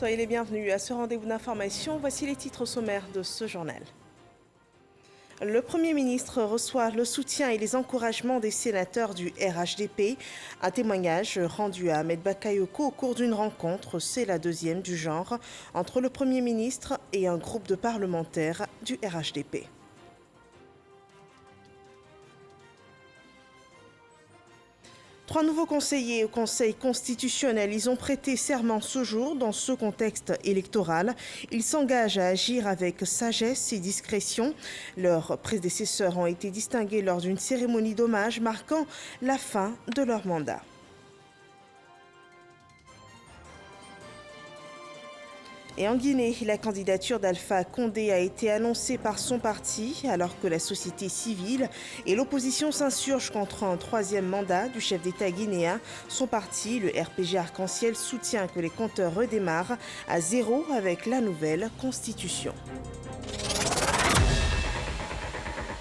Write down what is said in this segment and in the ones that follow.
Soyez les bienvenus à ce rendez-vous d'information. Voici les titres sommaires de ce journal. Le Premier ministre reçoit le soutien et les encouragements des sénateurs du RHDP. Un témoignage rendu à Ahmed Bakayoko au cours d'une rencontre, c'est la deuxième du genre, entre le Premier ministre et un groupe de parlementaires du RHDP. Trois nouveaux conseillers au Conseil constitutionnel. Ils ont prêté serment ce jour dans ce contexte électoral. Ils s'engagent à agir avec sagesse et discrétion. Leurs prédécesseurs ont été distingués lors d'une cérémonie d'hommage marquant la fin de leur mandat. Et en Guinée, la candidature d'Alpha Condé a été annoncée par son parti alors que la société civile et l'opposition s'insurgent contre un troisième mandat du chef d'État guinéen. Son parti, le RPG Arc-en-Ciel, soutient que les compteurs redémarrent à zéro avec la nouvelle constitution.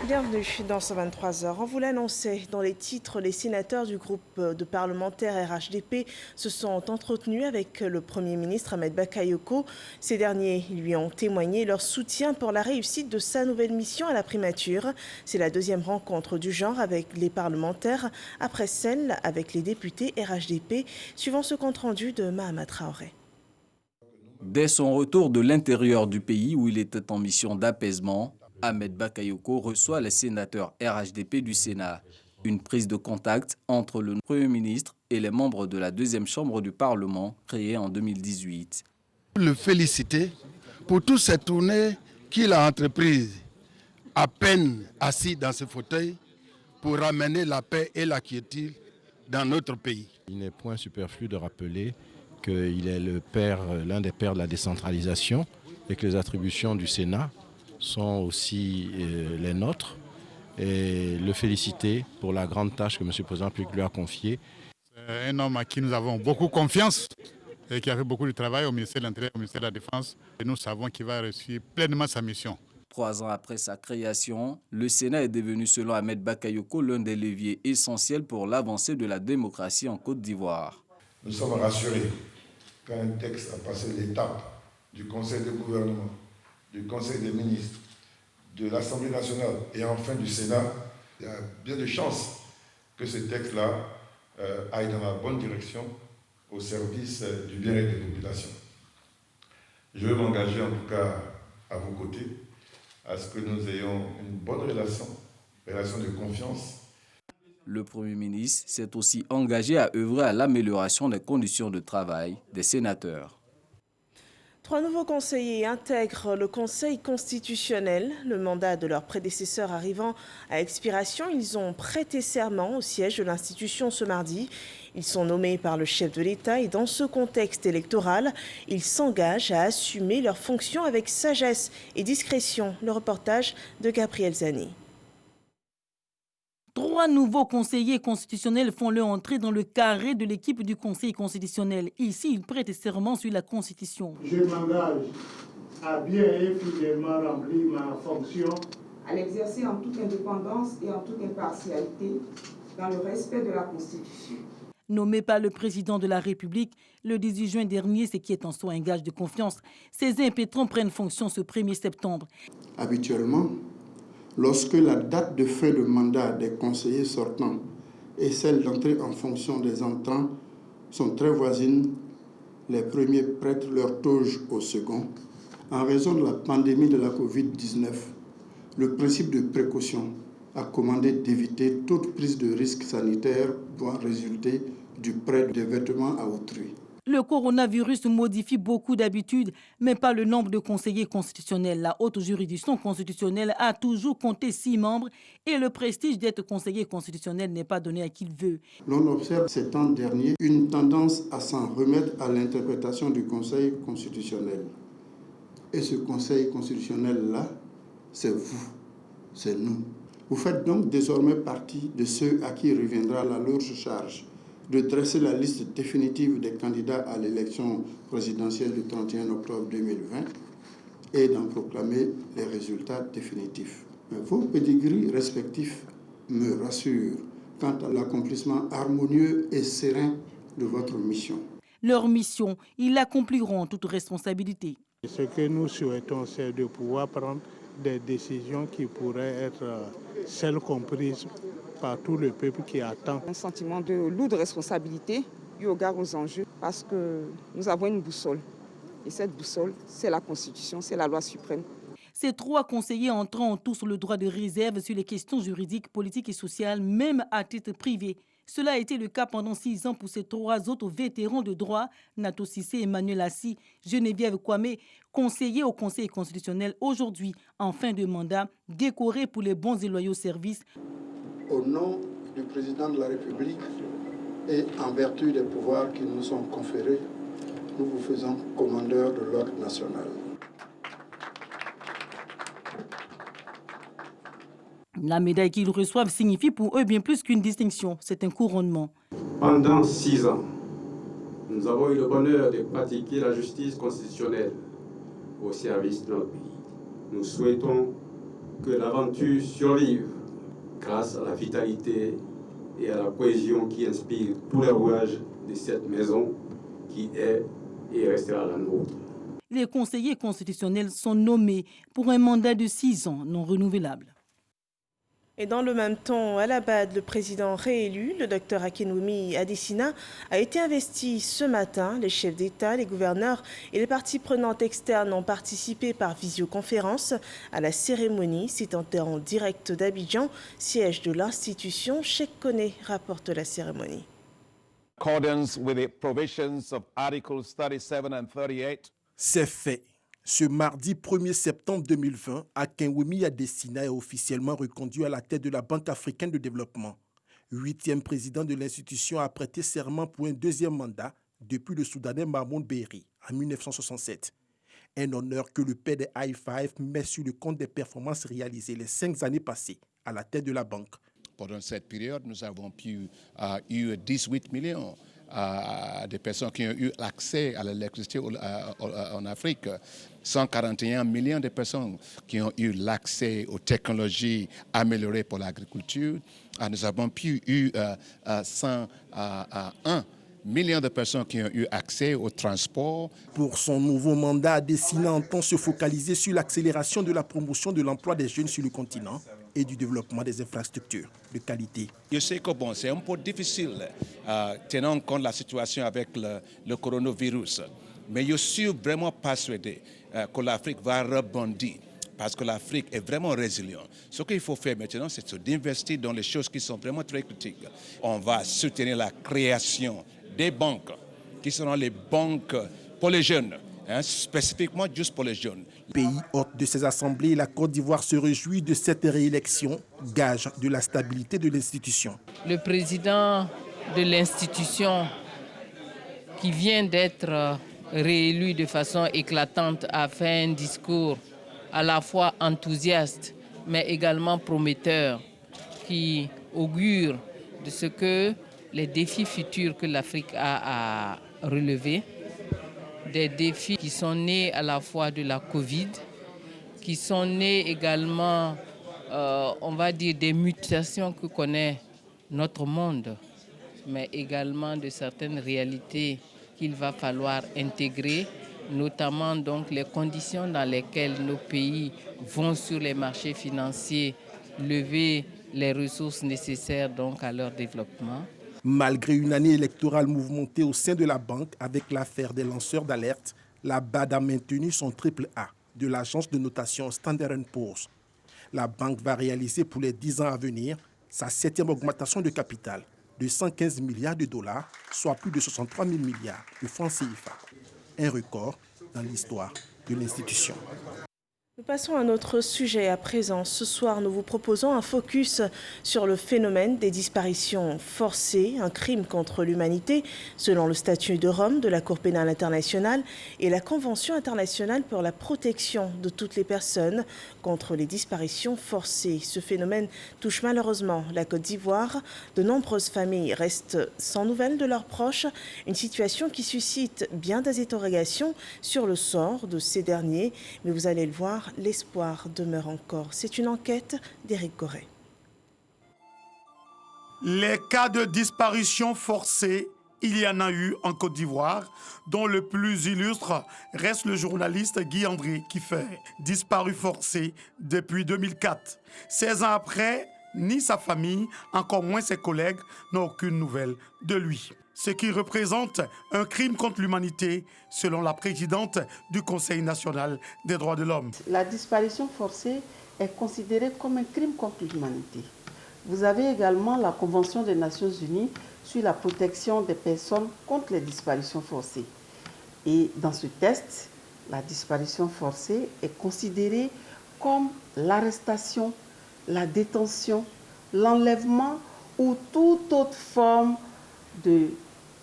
Bienvenue dans ce 23h. On vous l'annonçait dans les titres, les sénateurs du groupe de parlementaires RHDP se sont entretenus avec le Premier ministre Ahmed Bakayoko. Ces derniers lui ont témoigné leur soutien pour la réussite de sa nouvelle mission à la primature. C'est la deuxième rencontre du genre avec les parlementaires après celle avec les députés RHDP, suivant ce compte-rendu de Mahama Traoré. Dès son retour de l'intérieur du pays où il était en mission d'apaisement, Ahmed Bakayoko reçoit les sénateurs RHDP du Sénat. Une prise de contact entre le Premier ministre et les membres de la deuxième chambre du Parlement créée en 2018. Le féliciter pour toutes ces tournées qu'il a entreprises, à peine assis dans ce fauteuil, pour ramener la paix et la quiétude dans notre pays. Il n'est point superflu de rappeler qu'il est l'un des pères de la décentralisation et que les attributions du Sénat sont aussi les nôtres, et le féliciter pour la grande tâche que M. le Président lui a confiée. C'est un homme à qui nous avons beaucoup confiance et qui a fait beaucoup de travail au ministère de l'Intérieur, au ministère de la Défense. Et nous savons qu'il va réussir pleinement sa mission. 3 ans après sa création, le Sénat est devenu, selon Ahmed Bakayoko, l'un des leviers essentiels pour l'avancée de la démocratie en Côte d'Ivoire. Nous sommes rassurés quand un texte a passé l'étape du Conseil de gouvernement, du Conseil des ministres, de l'Assemblée nationale et enfin du Sénat. Il y a bien de chances que ce texte-là aille dans la bonne direction au service du bien-être des populations. Je veux m'engager en tout cas à vos côtés à ce que nous ayons une bonne relation de confiance. Le Premier ministre s'est aussi engagé à œuvrer à l'amélioration des conditions de travail des sénateurs. 3 nouveaux conseillers intègrent le Conseil constitutionnel. Le mandat de leurs prédécesseurs arrivant à expiration, ils ont prêté serment au siège de l'institution ce mardi. Ils sont nommés par le chef de l'État et dans ce contexte électoral, ils s'engagent à assumer leurs fonctions avec sagesse et discrétion. Le reportage de Gabriel Zani. 3 nouveaux conseillers constitutionnels font leur entrée dans le carré de l'équipe du Conseil constitutionnel. Ici, ils prêtent serment sur la Constitution. Je m'engage à bien et fidèlement remplir ma fonction, à l'exercer en toute indépendance et en toute impartialité, dans le respect de la Constitution. Nommé par le président de la République le 18 juin dernier, ce qui est en soi un gage de confiance, ces impétrants prennent fonction ce 1er septembre. Habituellement, lorsque la date de fin de mandat des conseillers sortants et celle d'entrée en fonction des entrants sont très voisines, les premiers prêtent leur toge aux seconds. En raison de la pandémie de la Covid-19, le principe de précaution a commandé d'éviter toute prise de risque sanitaire pouvant résulter du prêt des vêtements à autrui. Le coronavirus modifie beaucoup d'habitudes, mais pas le nombre de conseillers constitutionnels. La haute juridiction constitutionnelle a toujours compté 6 membres et le prestige d'être conseiller constitutionnel n'est pas donné à qui il veut. L'on observe ces temps derniers une tendance à s'en remettre à l'interprétation du Conseil constitutionnel. Et ce Conseil constitutionnel-là, c'est vous, c'est nous. Vous faites donc désormais partie de ceux à qui reviendra la lourde charge de dresser la liste définitive des candidats à l'élection présidentielle du 31 octobre 2020 et d'en proclamer les résultats définitifs. Mais vos pédigris respectifs me rassurent quant à l'accomplissement harmonieux et serein de votre mission. Leur mission, ils l'accompliront en toute responsabilité. Ce que nous souhaitons, c'est de pouvoir prendre des décisions qui pourraient être celles comprises par tout le peuple qui attend. Un sentiment de lourde responsabilité eu égard aux enjeux parce que nous avons une boussole. Et cette boussole, c'est la Constitution, c'est la loi suprême. Ces 3 conseillers entrant ont tous le droit de réserve sur les questions juridiques, politiques et sociales, même à titre privé. Cela a été le cas pendant 6 ans pour ces 3 autres vétérans de droit, Nato Cissé, Emmanuel Assi, Geneviève Kwame, conseillers au Conseil constitutionnel, aujourd'hui en fin de mandat, décorés pour les bons et loyaux services. Au nom du président de la République et en vertu des pouvoirs qui nous sont conférés, nous vous faisons commandeur de l'ordre national. La médaille qu'ils reçoivent signifie pour eux bien plus qu'une distinction, c'est un couronnement. Pendant 6 ans, nous avons eu le bonheur de pratiquer la justice constitutionnelle au service de notre pays. Nous souhaitons que l'aventure survive grâce à la vitalité et à la cohésion qui inspire tous les rouages de cette maison qui est et restera la nôtre. Les conseillers constitutionnels sont nommés pour un mandat de 6 ans non renouvelable. Et dans le même temps, à la BAD, le président réélu, le Dr Akinwumi Adesina, a été investi ce matin. Les chefs d'État, les gouverneurs et les parties prenantes externes ont participé par visioconférence à la cérémonie. C'était en direct d'Abidjan, siège de l'institution. Cheikh Koné rapporte la cérémonie. Accordance with the provisions of Articles 37 and 38. C'est fait. Ce mardi 1er septembre 2020, Akinwumi Adesina est officiellement reconduit à la tête de la Banque africaine de développement. 8e président de l'institution a prêté serment pour un 2e mandat depuis le Soudanais Mahmoud Berry en 1967. Un honneur que le père des I5 met sur le compte des performances réalisées les 5 années passées à la tête de la banque. Pendant cette période, nous avons eu 18 millions de personnes qui ont eu accès à l'électricité en Afrique. 141 millions de personnes qui ont eu l'accès aux technologies améliorées pour l'agriculture. Nous avons eu 101 millions de personnes qui ont eu accès au transport. Pour son nouveau mandat, Adesina entend se focaliser sur l'accélération de la promotion de l'emploi des jeunes sur le continent et du développement des infrastructures de qualité. Je sais que bon, c'est un peu difficile, tenant compte de la situation avec le coronavirus, mais je suis vraiment persuadé que l'Afrique va rebondir. Parce que l'Afrique est vraiment résiliente. Ce qu'il faut faire maintenant, c'est d'investir dans les choses qui sont vraiment très critiques. On va soutenir la création des banques, qui seront les banques pour les jeunes, spécifiquement juste pour les jeunes. Pays hôte de ces assemblées, la Côte d'Ivoire se réjouit de cette réélection, gage de la stabilité de l'institution. Le président de l'institution qui vient d'être réélu de façon éclatante a fait un discours à la fois enthousiaste, mais également prometteur, qui augure de ce que les défis futurs que l'Afrique a à relever, des défis qui sont nés à la fois de la Covid, qui sont nés également, on va dire, des mutations que connaît notre monde, mais également de certaines réalités qu'il va falloir intégrer, notamment donc les conditions dans lesquelles nos pays vont sur les marchés financiers lever les ressources nécessaires donc à leur développement. Malgré une année électorale mouvementée au sein de la banque avec l'affaire des lanceurs d'alerte, la BAD a maintenu son triple A de l'agence de notation Standard & Poor's. La banque va réaliser pour les 10 ans à venir sa 7e augmentation de capital de 115 milliards de dollars, soit plus de 63 000 milliards de francs CFA. Un record dans l'histoire de l'institution. Nous passons à un autre sujet à présent. Ce soir, nous vous proposons un focus sur le phénomène des disparitions forcées, un crime contre l'humanité, selon le statut de Rome de la Cour pénale internationale et la Convention internationale pour la protection de toutes les personnes contre les disparitions forcées. Ce phénomène touche malheureusement la Côte d'Ivoire. De nombreuses familles restent sans nouvelles de leurs proches, une situation qui suscite bien des interrogations sur le sort de ces derniers. Mais vous allez le voir, l'espoir demeure encore. C'est une enquête d'Éric Goré. Les cas de disparition forcée il y en a eu en Côte d'Ivoire, dont le plus illustre reste le journaliste Guy-André Kiffé, disparu forcé depuis 2004. 16 ans après, ni sa famille, encore moins ses collègues, n'ont aucune nouvelle de lui. Ce qui représente un crime contre l'humanité, selon la présidente du Conseil national des droits de l'homme. La disparition forcée est considérée comme un crime contre l'humanité. Vous avez également la Convention des Nations Unies sur la protection des personnes contre les disparitions forcées. Et dans ce texte, la disparition forcée est considérée comme l'arrestation, la détention, l'enlèvement ou toute autre forme de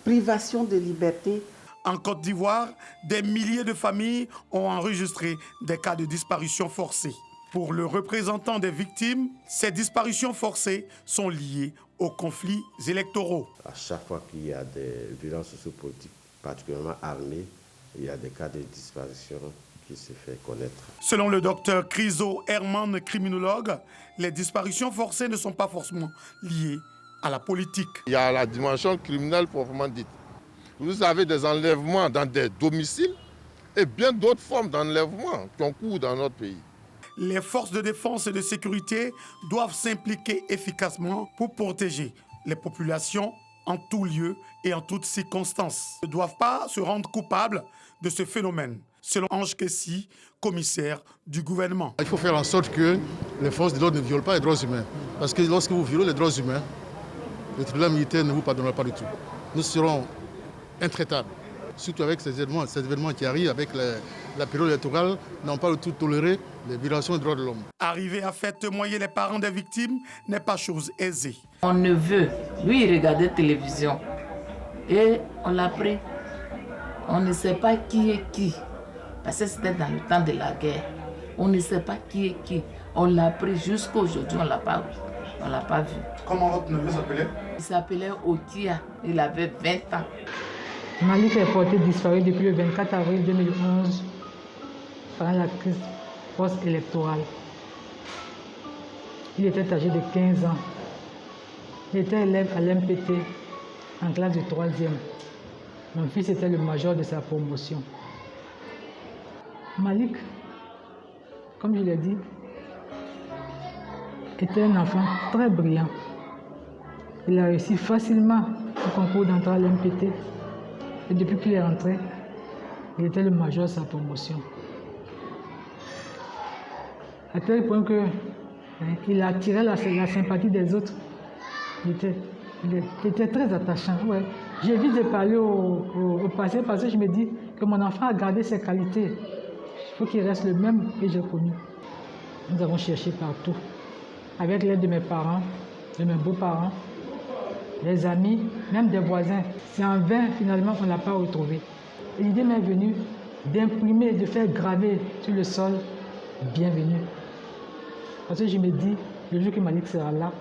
privation de liberté. En Côte d'Ivoire, des milliers de familles ont enregistré des cas de disparition forcée. Pour le représentant des victimes, ces disparitions forcées sont liées aux conflits électoraux. À chaque fois qu'il y a des violences sociopolitiques, particulièrement armées, il y a des cas de disparition qui se font connaître. Selon le docteur Chryso Herman, criminologue, les disparitions forcées ne sont pas forcément liées à la politique. Il y a la dimension criminelle proprement dite. Vous avez des enlèvements dans des domiciles et bien d'autres formes d'enlèvement qui ont cours dans notre pays. Les forces de défense et de sécurité doivent s'impliquer efficacement pour protéger les populations en tout lieu et en toutes circonstances. Ils ne doivent pas se rendre coupables de ce phénomène, selon Ange Kessi, commissaire du gouvernement. Il faut faire en sorte que les forces de l'ordre ne violent pas les droits humains. Parce que lorsque vous violez les droits humains, le tribunal militaire ne vous pardonnera pas du tout. Nous serons intraitables. Surtout avec ces événements qui arrivent, avec la période électorale, n'ont pas du tout toléré les violations des droits de l'homme. Arriver à faire témoigner les parents des victimes n'est pas chose aisée. Mon neveu, lui, il regardait la télévision et on l'a pris. On ne sait pas qui est qui, parce que c'était dans le temps de la guerre. On ne sait pas qui est qui. On l'a pris jusqu'à aujourd'hui, on ne l'a pas vu. Comment votre neveu s'appelait? Il s'appelait Otia, il avait 20 ans. Malik est porté disparu depuis le 24 avril 2011 pendant la crise post-électorale. Il était âgé de 15 ans. Il était élève à l'MPT en classe de 3e. Mon fils était le major de sa promotion. Malik, comme je l'ai dit, était un enfant très brillant. Il a réussi facilement au concours d'entrée à l'MPT. Et depuis qu'il est rentré, il était le major de sa promotion. À tel point qu'il attirait la sympathie des autres. Il était très attachant. Ouais. J'évite de parler au passé parce que je me dis que mon enfant a gardé ses qualités. Il faut qu'il reste le même que j'ai connu. Nous avons cherché partout, avec l'aide de mes parents, de mes beaux-parents, des amis, même des voisins. C'est en vain, finalement, qu'on ne l'a pas retrouvé. L'idée m'est venue d'imprimer, de faire graver sur le sol « Bienvenue ». Parce que je me dis, le jour que Malik sera là,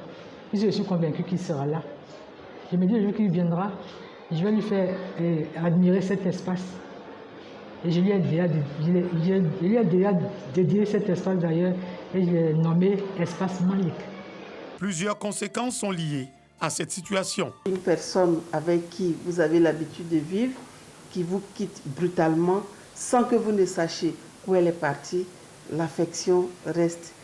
puisque je suis convaincu qu'il sera là, je me dis, le jour qu'il viendra, je vais lui faire admirer cet espace. Et je lui ai déjà dédié cet espace d'ailleurs, et je l'ai nommé Espace Malik. Plusieurs conséquences sont liées à cette situation. Une personne avec qui vous avez l'habitude de vivre, qui vous quitte brutalement, sans que vous ne sachiez où elle est partie, l'affection reste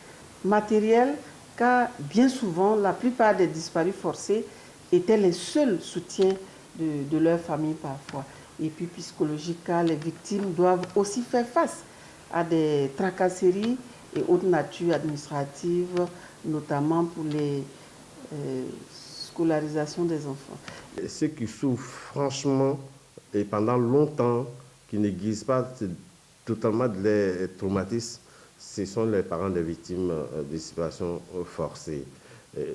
matérielle, car bien souvent, la plupart des disparus forcés étaient les seuls soutiens de leur famille parfois. Et puis psychologique, car les victimes doivent aussi faire face à des tracasseries et autres natures administratives, notamment pour les scolarisation des enfants. Ceux qui souffrent franchement et pendant longtemps, qui ne guéissent pas totalement de les traumatismes, ce sont les parents des victimes de situations forcées,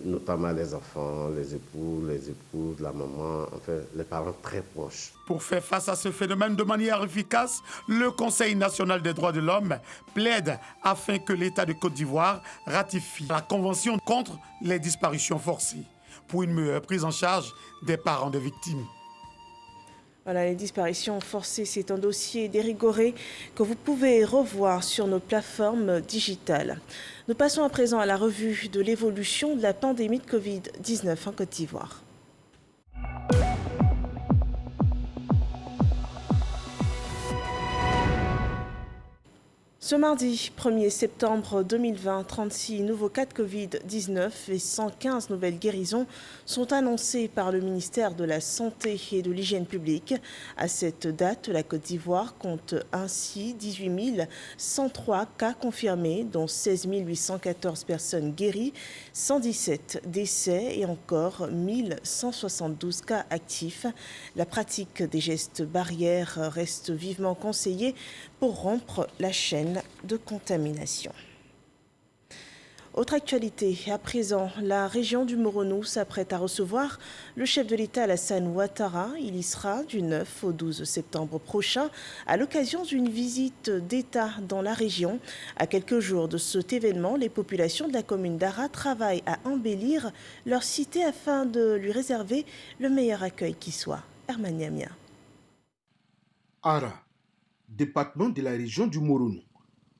notamment les enfants, les épouses, la maman, enfin les parents très proches. Pour faire face à ce phénomène de manière efficace, le Conseil national des droits de l'homme plaide afin que l'État de Côte d'Ivoire ratifie la Convention contre les disparitions forcées pour une meilleure prise en charge des parents des victimes. Voilà, les disparitions forcées, c'est un dossier d'Érigoré que vous pouvez revoir sur nos plateformes digitales. Nous passons à présent à la revue de l'évolution de la pandémie de Covid-19 en Côte d'Ivoire. Ce mardi 1er septembre 2020, 36 nouveaux cas de Covid-19 et 115 nouvelles guérisons sont annoncées par le ministère de la Santé et de l'Hygiène publique. À cette date, la Côte d'Ivoire compte ainsi 18 103 cas confirmés, dont 16 814 personnes guéries, 117 décès et encore 1172 cas actifs. La pratique des gestes barrières reste vivement conseillée pour rompre la chaîne de contamination. Autre actualité, à présent, la région du Moronou s'apprête à recevoir le chef de l'État Alassane Ouattara. Il y sera du 9 au 12 septembre prochain à l'occasion d'une visite d'État dans la région. À quelques jours de cet événement, les populations de la commune d'Ara travaillent à embellir leur cité afin de lui réserver le meilleur accueil qui soit. Herman Niamia. Ara, département de la région du Moronou.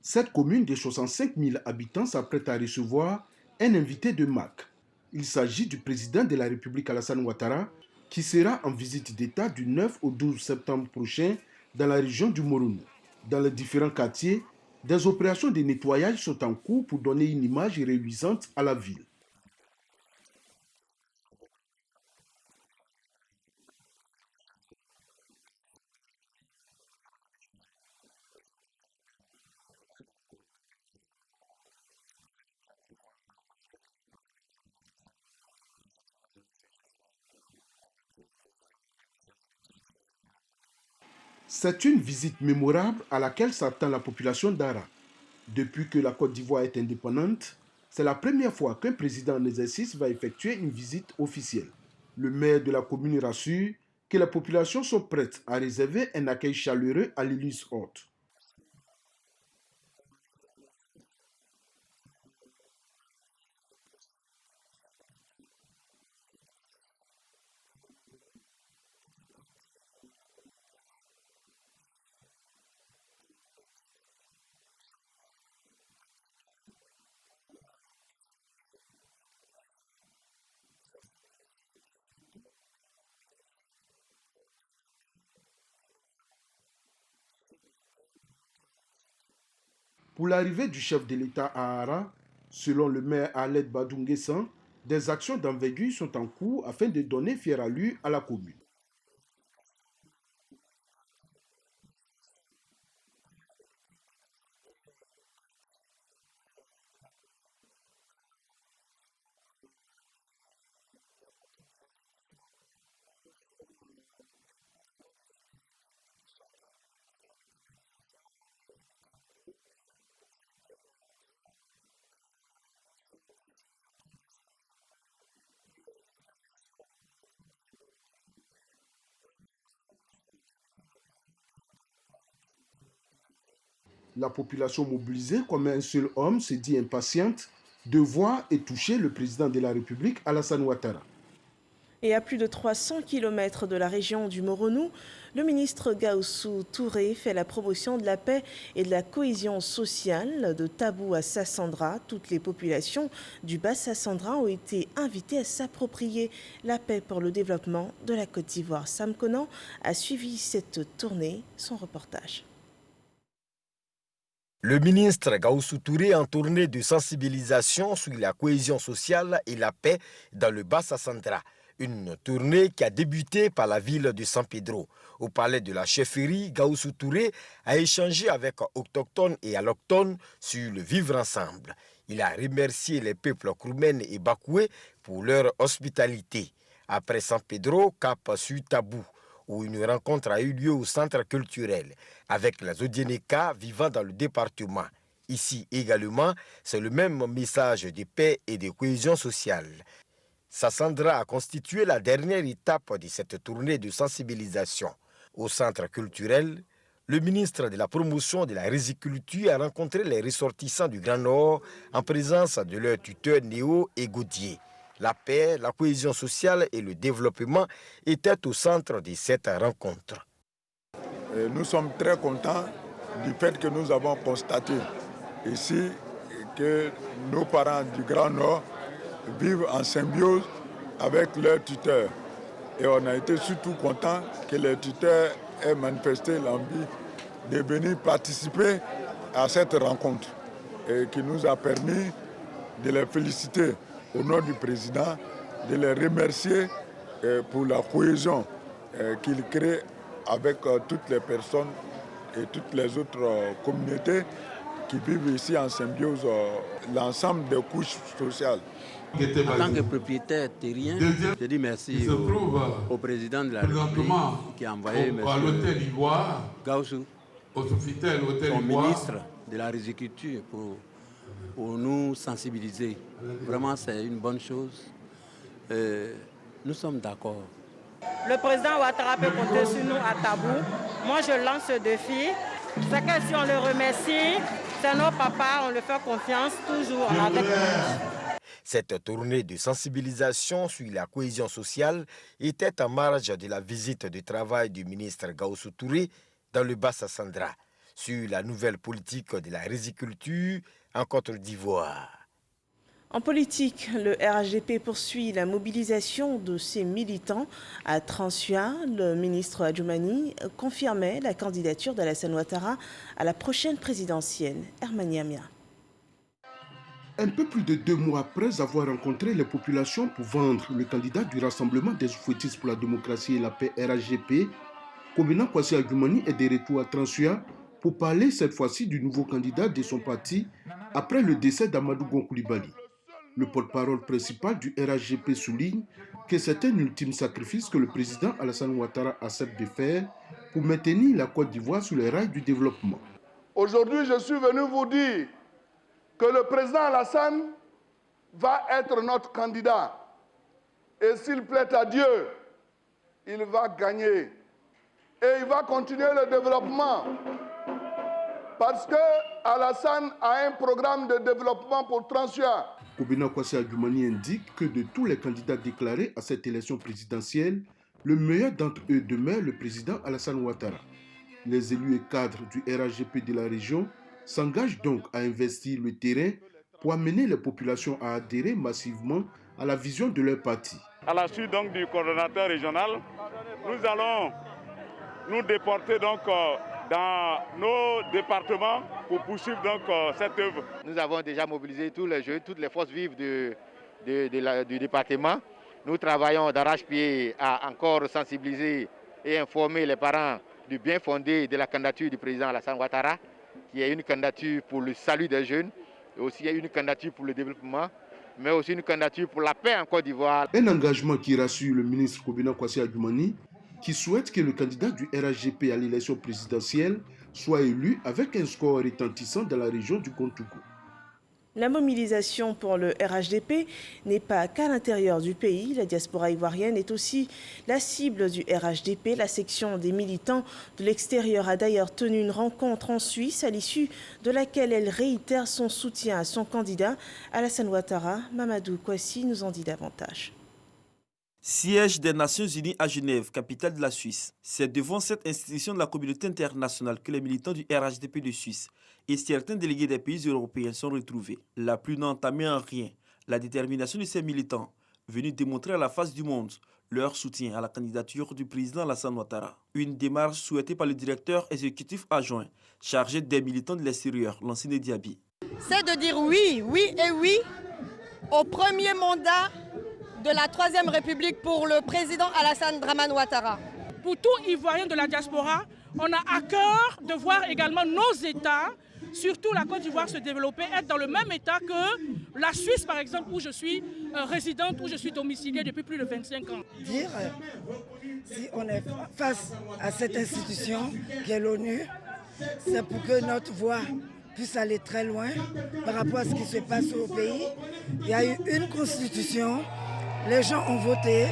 Cette commune de 65 000 habitants s'apprête à recevoir un invité de marque. Il s'agit du président de la République Alassane Ouattara qui sera en visite d'État du 9 au 12 septembre prochain dans la région du Moronou. Dans les différents quartiers, des opérations de nettoyage sont en cours pour donner une image réluisante à la ville. C'est une visite mémorable à laquelle s'attend la population d'Ara. Depuis que la Côte d'Ivoire est indépendante, c'est la première fois qu'un président en exercice va effectuer une visite officielle. Le maire de la commune rassure que les populations sont prêtes à réserver un accueil chaleureux à l'Élysée haute. Pour l'arrivée du chef de l'État à Ara, selon le maire Aled Badounguessan, des actions d'envergure sont en cours afin de donner fière allure à la commune. La population mobilisée comme un seul homme se dit impatiente de voir et toucher le président de la République, Alassane Ouattara. Et à plus de 300 km de la région du Moronou, le ministre Gaoussou Touré fait la promotion de la paix et de la cohésion sociale. De Tabou à Sassandra, toutes les populations du Bas-Sassandra ont été invitées à s'approprier la paix pour le développement de la Côte d'Ivoire. Sam Conan a suivi cette tournée, son reportage. Le ministre Gaoussou Touré en tournée de sensibilisation sur la cohésion sociale et la paix dans le Bas-Sassandra. Une tournée qui a débuté par la ville de San Pedro. Au palais de la chefferie, Gaoussou Touré a échangé avec autochtones et allochtones sur le vivre ensemble. Il a remercié les peuples Kroumen et Bakoué pour leur hospitalité. Après San Pedro, cap sur Tabou, où une rencontre a eu lieu au centre culturel avec les Odieneka vivant dans le département. Ici également, c'est le même message de paix et de cohésion sociale. Sassandra a constitué la dernière étape de cette tournée de sensibilisation. Au centre culturel, le ministre de la promotion de la riziculture a rencontré les ressortissants du Grand Nord en présence de leurs tuteurs Néo et Gaudier. La paix, la cohésion sociale et le développement étaient au centre de cette rencontre. Nous sommes très contents du fait que nous avons constaté ici que nos parents du Grand Nord vivent en symbiose avec leurs tuteurs. Et on a été surtout contents que les tuteurs aient manifesté l'envie de venir participer à cette rencontre et qui nous a permis de les féliciter au nom du président, de les remercier pour la cohésion qu'il crée avec toutes les personnes et toutes les autres communautés qui vivent ici en symbiose, l'ensemble des couches sociales. En tant que propriétaire terrien, je dis merci au président de la République qui a envoyé M. Gaoussou, son ministre de la Riziculture, pour nous sensibiliser. Vraiment, c'est une bonne chose. Nous sommes d'accord. Le président Ouattara peut compter sur nous à Tabou. Moi, je lance ce défi. C'est que si on le remercie, c'est nos papas, on le fait confiance, toujours avec nous. Cette tournée de sensibilisation sur la cohésion sociale était en marge de la visite de travail du ministre Gaoussou Touré dans le Bas-Sassandra sur la nouvelle politique de la riziculture en Côte d'Ivoire. En politique, le RHDP poursuit la mobilisation de ses militants. À Transua, le ministre Adjoumani confirmait la candidature d'Alassane Ouattara à la prochaine présidentielle. Herman Yamia. Un peu plus de 2 mois après avoir rencontré les populations pour vendre le candidat du Rassemblement des Oufouettistes pour la démocratie et la paix RHDP, Kombina Kwasi Adjoumani est de retour à Transua pour parler cette fois-ci du nouveau candidat de son parti après le décès d'Amadou Gon Coulibaly. Le porte-parole principal du RHDP souligne que c'est un ultime sacrifice que le président Alassane Ouattara accepte de faire pour maintenir la Côte d'Ivoire sur les rails du développement. Aujourd'hui, je suis venu vous dire que le président Alassane va être notre candidat. Et s'il plaît à Dieu, il va gagner. Et il va continuer le développement. Parce que Alassane a un programme de développement pour Transua. Kombina Kwasi Adjoumani indique que de tous les candidats déclarés à cette élection présidentielle, le meilleur d'entre eux demeure le président Alassane Ouattara. Les élus et cadres du RHDP de la région s'engagent donc à investir le terrain pour amener les populations à adhérer massivement à la vision de leur parti. À la suite donc du coordonnateur régional, nous allons nous déporter donc dans nos départements pour poursuivre donc cette œuvre. Nous avons déjà mobilisé tous les jeunes, toutes les forces vives du département. Nous travaillons d'arrache-pied à encore sensibiliser et informer les parents du bien fondé de la candidature du président Alassane Ouattara, qui est une candidature pour le salut des jeunes, et aussi une candidature pour le développement, mais aussi une candidature pour la paix en Côte d'Ivoire. Un engagement qui rassure le ministre Kombina Kwasi Adjoumani, qui souhaite que le candidat du RHDP à l'élection présidentielle soit élu avec un score retentissant dans la région du Kontoukou. La mobilisation pour le RHDP n'est pas qu'à l'intérieur du pays. La diaspora ivoirienne est aussi la cible du RHDP. La section des militants de l'extérieur a d'ailleurs tenu une rencontre en Suisse à l'issue de laquelle elle réitère son soutien à son candidat, Alassane Ouattara. Mamadou Kwasi nous en dit davantage. Siège des Nations Unies à Genève, capitale de la Suisse. C'est devant cette institution de la communauté internationale que les militants du RHDP de Suisse et certains délégués des pays européens sont retrouvés. La pluie n'a entamé en rien la détermination de ces militants, venus démontrer à la face du monde leur soutien à la candidature du président Alassane Ouattara. Une démarche souhaitée par le directeur exécutif adjoint, chargé des militants de l'extérieur, Lansine Diaby. C'est de dire oui, oui et oui au premier mandat de la Troisième République pour le président Alassane Dramane Ouattara. Pour tout Ivoirien de la diaspora, on a à cœur de voir également nos États, surtout la Côte d'Ivoire, se développer, être dans le même état que la Suisse, par exemple, où je suis résidente, où je suis domiciliée depuis plus de 25 ans. Dire si on est face à cette institution qui est l'ONU, c'est pour que notre voix puisse aller très loin par rapport à ce qui se passe au pays. Il y a eu une constitution. Les gens ont voté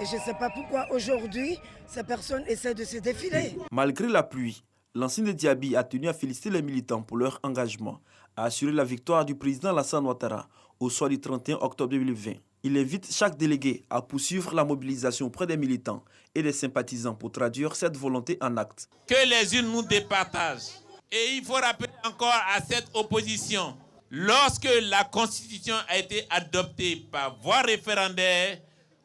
et je ne sais pas pourquoi aujourd'hui ces personnes essaient de se défiler. Malgré la pluie, Lansine Diaby a tenu à féliciter les militants pour leur engagement à assurer la victoire du président Alassane Ouattara au soir du 31 octobre 2020. Il invite chaque délégué à poursuivre la mobilisation auprès des militants et des sympathisants pour traduire cette volonté en actes. Que les unes nous départagent. Et il faut rappeler encore à cette opposition, lorsque la Constitution a été adoptée par voie référendaire,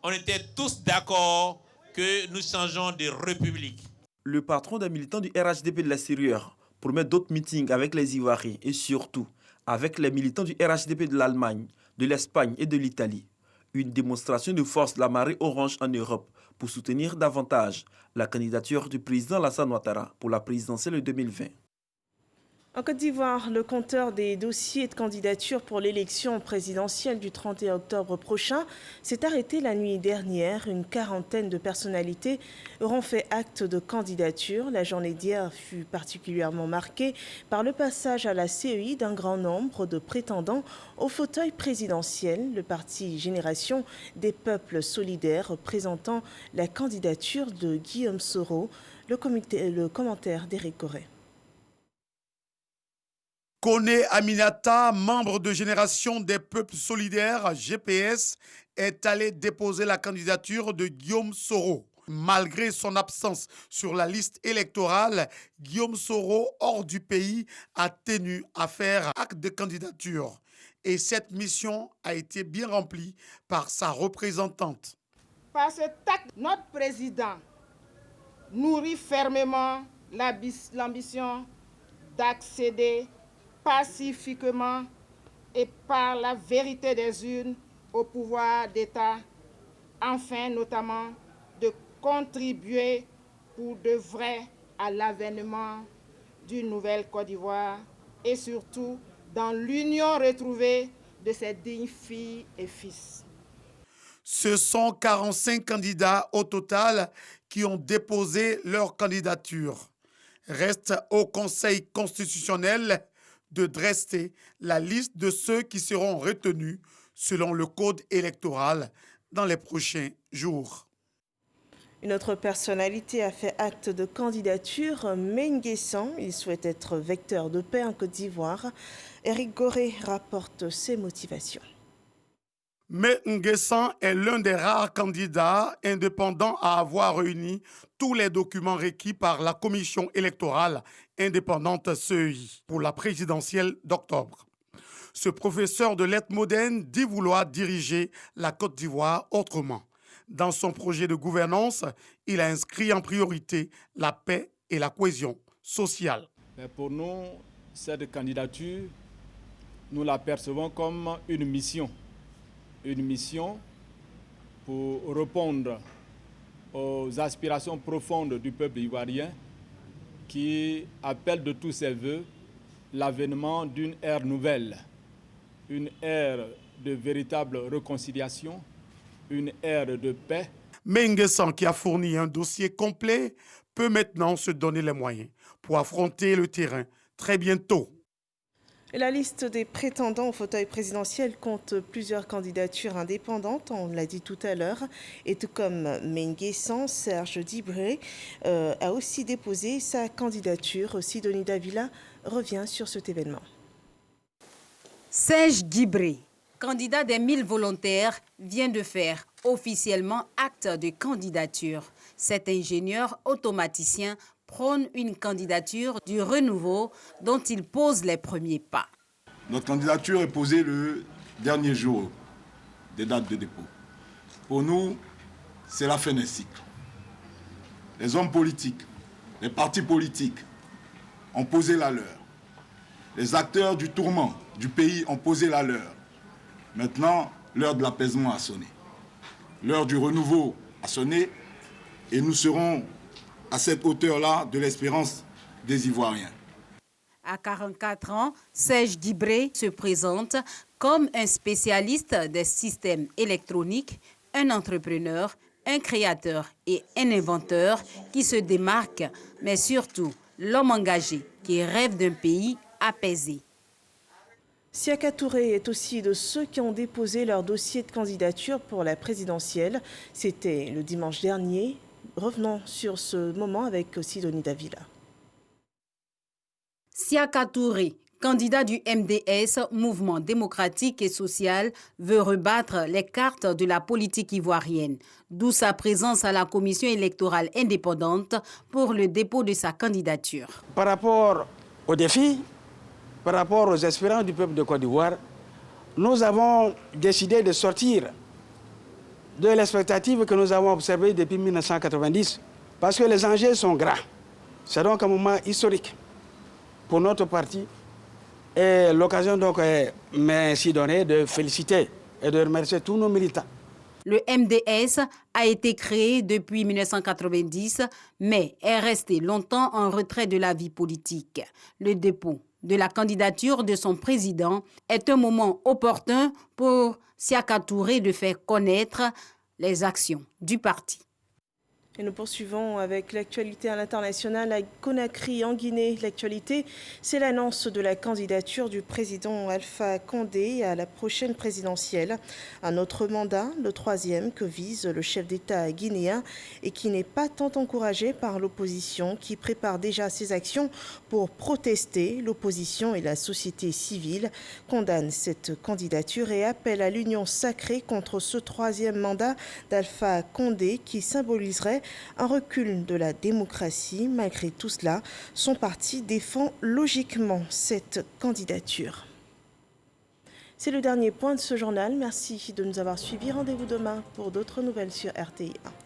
on était tous d'accord que nous changeons de république. Le patron des militants du RHDP de l'extérieur promet d'autres meetings avec les Ivoiriens et surtout avec les militants du RHDP de l'Allemagne, de l'Espagne et de l'Italie. Une démonstration de force de la marée orange en Europe pour soutenir davantage la candidature du président Alassane Ouattara pour la présidentielle de 2020. En Côte d'Ivoire, le compteur des dossiers de candidature pour l'élection présidentielle du 31 octobre prochain s'est arrêté la nuit dernière. Une quarantaine de personnalités auront fait acte de candidature. La journée d'hier fut particulièrement marquée par le passage à la CEI d'un grand nombre de prétendants au fauteuil présidentiel. Le parti Génération des peuples solidaires présentant la candidature de Guillaume Soro. Le commentaire d'Éric Corré. Koné Aminata, membre de Génération des peuples solidaires, GPS, est allé déposer la candidature de Guillaume Soro. Malgré son absence sur la liste électorale, Guillaume Soro, hors du pays, a tenu à faire acte de candidature. Et cette mission a été bien remplie par sa représentante. Par cet acte, notre président nourrit fermement l'ambition d'accéder pacifiquement et par la vérité des urnes au pouvoir d'État, enfin notamment de contribuer pour de vrai à l'avènement d'une nouvelle Côte d'Ivoire et surtout dans l'union retrouvée de ses dignes filles et fils. Ce sont 45 candidats au total qui ont déposé leur candidature. Reste au Conseil constitutionnel de dresser la liste de ceux qui seront retenus selon le code électoral dans les prochains jours. Une autre personnalité a fait acte de candidature, Menguessan. Il souhaite être vecteur de paix en Côte d'Ivoire. Éric Goré rapporte ses motivations. Menguessan est l'un des rares candidats indépendants à avoir réuni tous les documents requis par la commission électorale indépendante CEI pour la présidentielle d'octobre. Ce professeur de lettres modernes dit vouloir diriger la Côte d'Ivoire autrement. Dans son projet de gouvernance, il a inscrit en priorité la paix et la cohésion sociale. Mais pour nous, cette candidature, nous la percevons comme une mission. Une mission pour répondre aux aspirations profondes du peuple ivoirien qui appelle de tous ses voeux l'avènement d'une ère nouvelle, une ère de véritable réconciliation, une ère de paix. Menguessan, qui a fourni un dossier complet, peut maintenant se donner les moyens pour affronter le terrain très bientôt. Et la liste des prétendants au fauteuil présidentiel compte plusieurs candidatures indépendantes, on l'a dit tout à l'heure. Et tout comme Menguessan, Serge Dibré a aussi déposé sa candidature. Sidonie Davila revient sur cet événement. Serge Dibré, candidat des 1000 volontaires, vient de faire officiellement acte de candidature. Cet ingénieur automaticien prône une candidature du renouveau dont il pose les premiers pas. Notre candidature est posée le dernier jour des dates de dépôt. Pour nous, c'est la fin d'un cycle. Les hommes politiques, les partis politiques ont posé la leur. Les acteurs du tourment du pays ont posé la leur. Maintenant, l'heure de l'apaisement a sonné. L'heure du renouveau a sonné et nous serons à cette hauteur-là de l'espérance des Ivoiriens. À 44 ans, Serge Dibré se présente comme un spécialiste des systèmes électroniques, un entrepreneur, un créateur et un inventeur qui se démarque, mais surtout l'homme engagé qui rêve d'un pays apaisé. Siaka Touré est aussi de ceux qui ont déposé leur dossier de candidature pour la présidentielle. C'était le dimanche dernier. Revenons sur ce moment avec Sidonie Davila. Siaka Touré, candidat du MDS, Mouvement démocratique et social, veut rebattre les cartes de la politique ivoirienne, d'où sa présence à la commission électorale indépendante pour le dépôt de sa candidature. Par rapport aux défis, par rapport aux espérances du peuple de Côte d'Ivoire, nous avons décidé de sortir de l'expectative que nous avons observée depuis 1990, parce que les enjeux sont grands. C'est donc un moment historique. pour notre parti. Et l'occasion donc m'est ainsi donnée de féliciter et de remercier tous nos militants. Le MDS a été créé depuis 1990, mais est resté longtemps en retrait de la vie politique. Le dépôt de la candidature de son président est un moment opportun pour Siaka Touré de faire connaître les actions du parti. Et nous poursuivons avec l'actualité à l'international à Conakry, en Guinée. L'actualité, c'est l'annonce de la candidature du président Alpha Condé à la prochaine présidentielle. Un autre mandat, le troisième, que vise le chef d'État guinéen et qui n'est pas tant encouragé par l'opposition qui prépare déjà ses actions pour protester. L'opposition et la société civile condamnent cette candidature et appellent à l'union sacrée contre ce troisième mandat d'Alpha Condé qui symboliserait un recul de la démocratie. Malgré tout cela, son parti défend logiquement cette candidature. C'est le dernier point de ce journal. Merci de nous avoir suivis. Rendez-vous demain pour d'autres nouvelles sur RTI1.